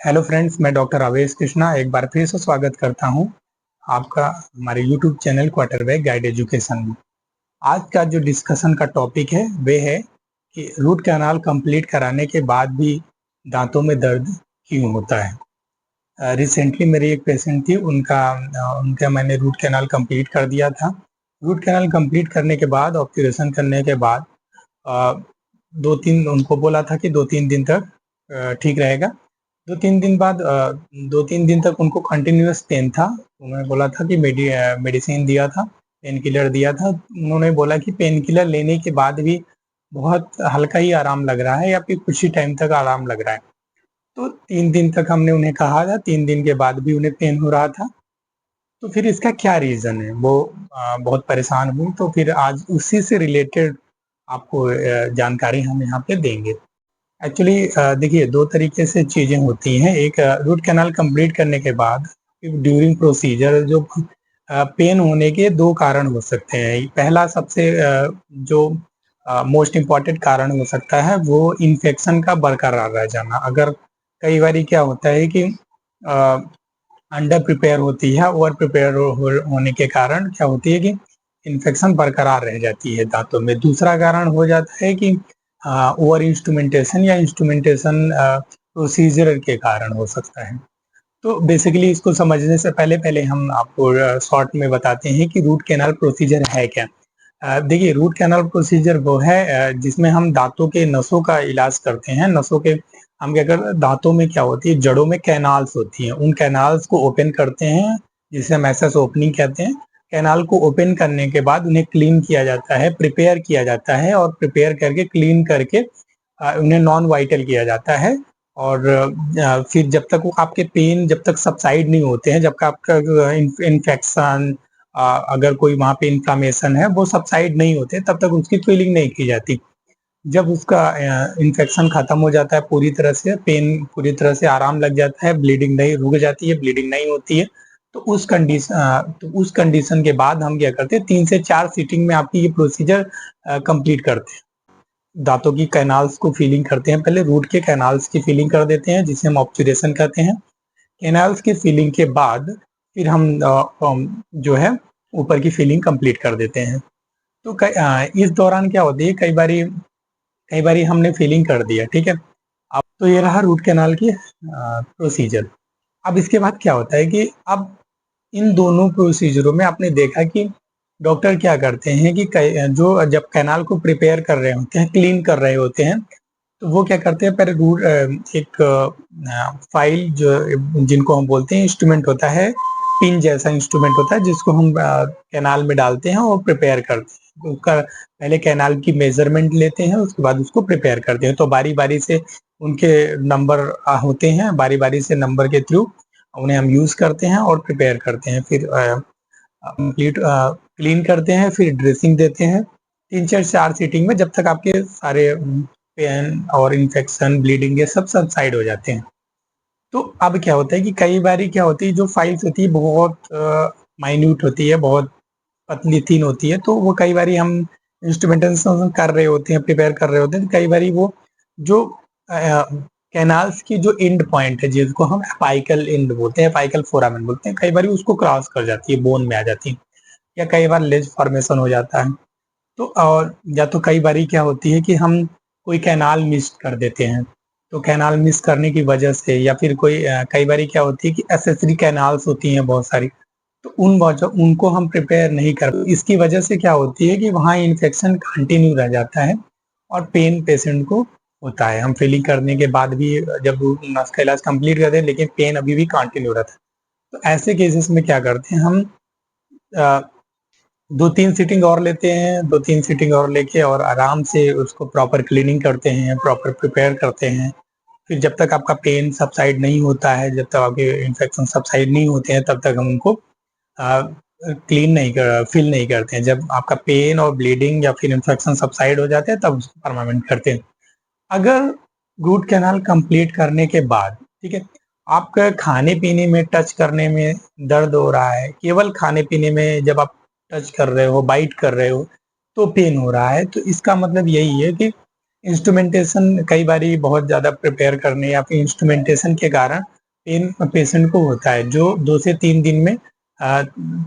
Hello friends, मैं doctor Avesh Krishna एक बार फिर से स्वागत करता हूं आपका हमारे YouTube channel quarterback guide education में। आज का जो डिस्कशन का टॉपिक है वे है कि रूट कैनाल कंप्लीट कराने के बाद भी दांतों में दर्द क्यों होता है। रिसेंटली मेरी एक पेशेंट थी, उनका मैंने रूट कैनाल कंप्लीट कर दिया था। रूट कैनाल कंप्लीट करने के बाद, ऑब्जर्वेशन करने के बाद दो तीन उनको बोला था कि 2-3 दिन तक ठीक रहेगा। 2-3 दिन बाद 2-3 दिन तक उनको कंटिन्यूअस पेन था। उन्होंने बोला था कि मेडिसिन दिया था, पेन किलर दिया था। उन्होंने बोला कि पेन किलर लेने के बाद भी बहुत हल्का ही आराम लग रहा है या फिर कुछ ही टाइम तक आराम लग रहा है। तो 3 दिन तक हमने उन्हें कहा था, 3 दिन के बाद भी उन्हें पेन हो रहा था। तो फिर इसका क्या रीज़न है, वो बहुत परेशान हुई। तो फिर आज उसी से रिलेटेड आपको जानकारी हम यहाँ पे देंगे। एक्चुअली देखिए, 2 तरीके से चीज़ें होती हैं। एक, रूट कैनाल कंप्लीट करने के बाद ड्यूरिंग प्रोसीजर जो पेन होने के 2 कारण हो सकते हैं। पहला सबसे जो मोस्ट इम्पोर्टेंट कारण हो सकता है वो इन्फेक्शन का बरकरार रह जाना। अगर कई बारी क्या होता है कि अंडर प्रिपेयर होती है, ओवर प्रिपेयर होने के कारण क्या होती है कि इन्फेक्शन बरकरार रह जाती है दांतों में। दूसरा कारण हो जाता है कि ओवर इंस्ट्रूमेंटेशन या इंस्ट्रूमेंटेशन प्रोसीजर के कारण हो सकता है। तो बेसिकली इसको समझने से पहले पहले हम आपको शॉर्ट में बताते हैं कि रूट कैनाल प्रोसीजर है क्या। देखिए, रूट कैनाल प्रोसीजर वो है जिसमें हम दांतों के नसों का इलाज करते हैं। नसों के हम क्या करते हैं, दांतों में क्या होती है, जड़ों में कैनाल्स होती हैं, उन कैनाल्स को ओपन करते हैं जिसे हम एसएस ओपनिंग कहते हैं। कैनाल को ओपन करने के बाद उन्हें क्लीन किया जाता है, प्रिपेयर किया जाता है और प्रिपेयर करके क्लीन करके उन्हें नॉन वाइटल किया जाता है। और फिर जब तक वो आपके पेन जब तक सबसाइड नहीं होते हैं, जब तक आपका इन्फेक्शन अगर कोई वहाँ पे इन्फ्लामेशन है वो सबसाइड नहीं होते, तब तक उसकी फिलिंग नहीं की जाती। जब उसका इन्फेक्शन खत्म हो जाता है पूरी तरह से, पेन पूरी तरह से आराम लग जाता है, ब्लीडिंग नहीं रुक जाती है, ब्लीडिंग नहीं होती है, तो उस कंडीशन के बाद हम क्या करते हैं, 3 से 4 सीटिंग में आपकी ये प्रोसीजर कंप्लीट करते हैं। दांतों की कैनाल्स को फीलिंग करते हैं, पहले रूट के कैनाल्स की फीलिंग कर देते हैं जिसे हम ऑब्चुरेशन कहते हैं। कैनाल्स की फीलिंग के बाद फिर हम जो है ऊपर की फीलिंग कंप्लीट कर देते हैं। तो इस दौरान क्या होती है, कई बारी हमने फीलिंग कर दिया, ठीक है। अब तो ये रहा रूट कैनाल की प्रोसीजर। अब इसके बाद क्या होता है कि अब इन दोनों प्रोसीजरों में आपने देखा कि डॉक्टर क्या करते हैं कि जो जब कैनाल को प्रिपेयर कर रहे होते हैं, क्लीन कर रहे होते हैं, तो वो क्या करते हैं, पहले रूट एक फाइल जो जिनको हम बोलते हैं इंस्ट्रूमेंट होता है, पिन जैसा इंस्ट्रूमेंट होता है जिसको हम कैनाल में डालते हैं और प्रिपेयर करते हैं। तो उसका पहले कैनाल की मेजरमेंट लेते हैं, उसके बाद उसको प्रिपेयर करते हैं। तो बारी बारी से उनके नंबर होते हैं, बारी बारी से नंबर के थ्रू उन्हें हम यूज करते हैं और प्रिपेयर करते हैं। फिर कंप्लीट क्लीन करते हैं, फिर ड्रेसिंग देते हैं 3 से 4 सीटिंग में, जब तक आपके सारे पेन और इन्फेक्शन ब्लीडिंग ये सब साइड हो जाते हैं। तो अब क्या होता है कि कई बारी क्या होती है, जो फाइल्स होती है बहुत माइन्यूट होती है, बहुत पतली थीन होती है, तो वो कई बारी हम इंस्ट्रूमेंटेशन कर रहे होते हैं, प्रिपेयर कर रहे होते हैं, तो कई बारी वो जो कैनाल्स की जो एंड पॉइंट है जिसको हम अपाइकल एंड बोलते हैं, अपाइकल फोरामेन बोलते हैं, कई बारी उसको क्रॉस कर जाती है, बोन में आ जाती है, या कई बार लेज फॉर्मेशन हो जाता है। तो और या तो कई बारी क्या होती है कि हम कोई कैनाल मिस कर देते हैं, तो कैनाल मिस करने की वजह से, या फिर कई बारी क्या होती है कि एसेसरी कैनाल्स होती हैं बहुत सारी, तो उनको हम प्रिपेयर नहीं कर, इसकी वजह से क्या होती है कि वहाँ इन्फेक्शन कंटिन्यू रह जाता है और पेन पेशेंट को होता है। हम फिलिंग करने के बाद भी जब नस का इलाज कंप्लीट करते हैं लेकिन पेन अभी भी कंटिन्यू रहता है। तो ऐसे केसेस में क्या करते हैं हम, 2-3 सीटिंग और लेते हैं, 2-3 सीटिंग और लेके और आराम से उसको प्रॉपर क्लीनिंग करते हैं, प्रॉपर प्रिपेयर करते हैं। फिर जब तक आपका पेन सबसाइड नहीं होता है, जब तक आपके इन्फेक्शन सबसाइड नहीं होते हैं, तब तक हम उनको क्लीन नहीं कर फिल नहीं करते हैं। जब आपका पेन और ब्लीडिंग या फिर इन्फेक्शन सबसाइड हो जाते हैं तब उसको परमानेंट करते हैं। अगर रूट कैनाल कंप्लीट करने के बाद, ठीक है, आपका खाने पीने में, टच करने में दर्द हो रहा है, केवल खाने पीने में जब आप टच कर रहे हो, बाइट कर रहे हो तो पेन हो रहा है, तो इसका मतलब यही है कि इंस्ट्रूमेंटेशन कई बारी बहुत ज़्यादा प्रिपेयर करने या फिर इंस्ट्रूमेंटेशन के कारण पेन पेशेंट को होता है, जो 2 से 3 दिन में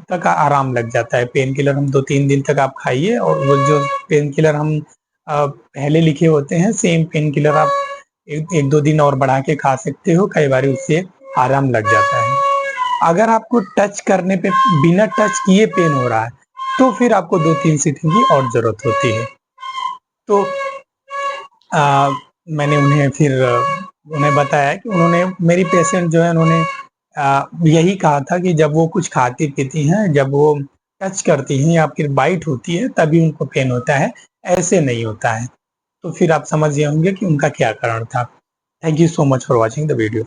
तक आराम लग जाता है। पेन किलर हम 2-3 दिन तक आप खाइए और वो जो पेन किलर हम पहले लिखे होते हैं, सेम पेन किलर आप 1-2 दिन और बढ़ा के खा सकते हो, कई बारी उससे आराम लग जाता है। अगर आपको टच करने पे बिना टच किए पेन हो रहा है, तो फिर आपको 2-3 सीटिंग की और ज़रूरत होती है। तो मैंने उन्हें बताया कि उन्होंने मेरी पेशेंट जो है उन्होंने यही कहा था कि जब वो कुछ खाती-पीती हैं, जब वो टच करती हैं या फिर बाइट होती है तभी उनको पेन होता है, ऐसे नहीं होता है। तो फिर आप समझ गए होंगे कि उनका क्या कारण था। Thank you so much for watching the video.